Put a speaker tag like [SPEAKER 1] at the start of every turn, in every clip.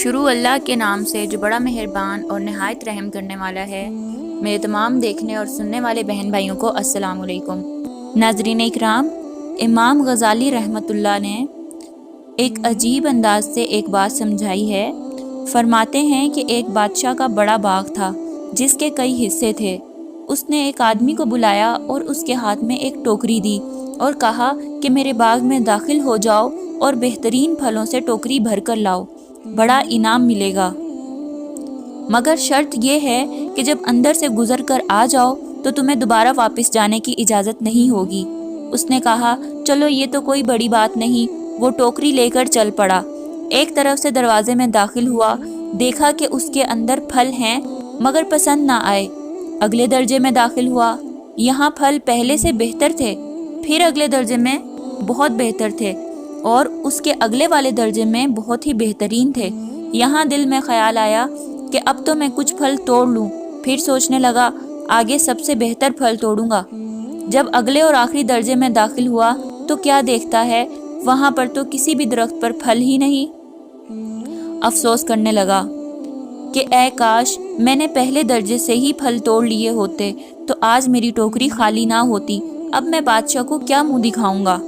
[SPEAKER 1] شروع اللہ کے نام سے جو بڑا مہربان اور نہایت رحم کرنے والا ہے۔ میرے تمام دیکھنے اور سننے والے بہن بھائیوں کو السلام علیکم۔ ناظرین اکرام، امام غزالی رحمۃ اللہ نے ایک عجیب انداز سے ایک بات سمجھائی ہے۔ فرماتے ہیں کہ ایک بادشاہ کا بڑا باغ تھا جس کے کئی حصے تھے۔ اس نے ایک آدمی کو بلایا اور اس کے ہاتھ میں ایک ٹوکری دی اور کہا کہ میرے باغ میں داخل ہو جاؤ اور بہترین پھلوں سے ٹوکری بھر کر لاؤ، بڑا انعام ملے گا، مگر شرط یہ ہے کہ جب اندر سے گزر کر آ جاؤ تو تمہیں دوبارہ واپس جانے کی اجازت نہیں ہوگی۔ اس نے کہا چلو یہ تو کوئی بڑی بات نہیں۔ وہ ٹوکری لے کر چل پڑا، ایک طرف سے دروازے میں داخل ہوا، دیکھا کہ اس کے اندر پھل ہیں مگر پسند نہ آئے۔ اگلے درجے میں داخل ہوا، یہاں پھل پہلے سے بہتر تھے، پھر اگلے درجے میں بہت بہتر تھے اور اس کے اگلے والے درجے میں بہت ہی بہترین تھے۔ یہاں دل میں خیال آیا کہ اب تو میں کچھ پھل توڑ لوں، پھر سوچنے لگا آگے سب سے بہتر پھل توڑوں گا۔ جب اگلے اور آخری درجے میں داخل ہوا تو کیا دیکھتا ہے، وہاں پر تو کسی بھی درخت پر پھل ہی نہیں۔ افسوس کرنے لگا کہ اے کاش میں نے پہلے درجے سے ہی پھل توڑ لیے ہوتے تو آج میری ٹوکری خالی نہ ہوتی، اب میں بادشاہ کو کیا منہ دکھاؤں گا۔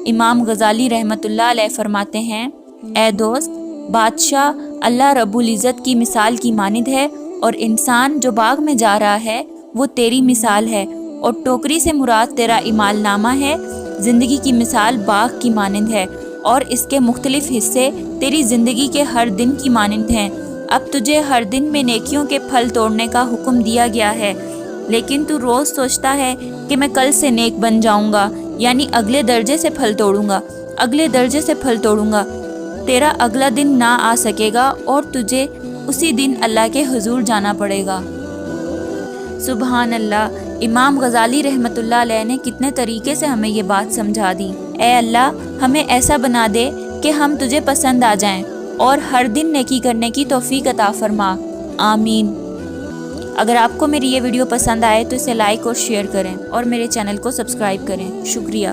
[SPEAKER 1] امام غزالی رحمۃ اللہ علیہ فرماتے ہیں، اے دوست، بادشاہ اللہ رب العزت کی مثال کی مانند ہے اور انسان جو باغ میں جا رہا ہے وہ تیری مثال ہے، اور ٹوکری سے مراد تیرا اعمال نامہ ہے۔ زندگی کی مثال باغ کی مانند ہے اور اس کے مختلف حصے تیری زندگی کے ہر دن کی مانند ہیں۔ اب تجھے ہر دن میں نیکیوں کے پھل توڑنے کا حکم دیا گیا ہے، لیکن تو روز سوچتا ہے کہ میں کل سے نیک بن جاؤں گا، یعنی اگلے درجے سے پھل توڑوں گا، اگلے درجے سے پھل توڑوں گا۔ تیرا اگلا دن نہ آ سکے گا اور تجھے اسی دن اللہ کے حضور جانا پڑے گا۔ سبحان اللہ، امام غزالی رحمۃ اللہ علیہ نے کتنے طریقے سے ہمیں یہ بات سمجھا دی۔ اے اللہ، ہمیں ایسا بنا دے کہ ہم تجھے پسند آ جائیں اور ہر دن نیکی کرنے کی توفیق عطا فرما، آمین۔ اگر آپ کو میری یہ ویڈیو پسند آئے تو اسے لائک اور شیئر کریں اور میرے چینل کو سبسکرائب کریں۔ شکریہ۔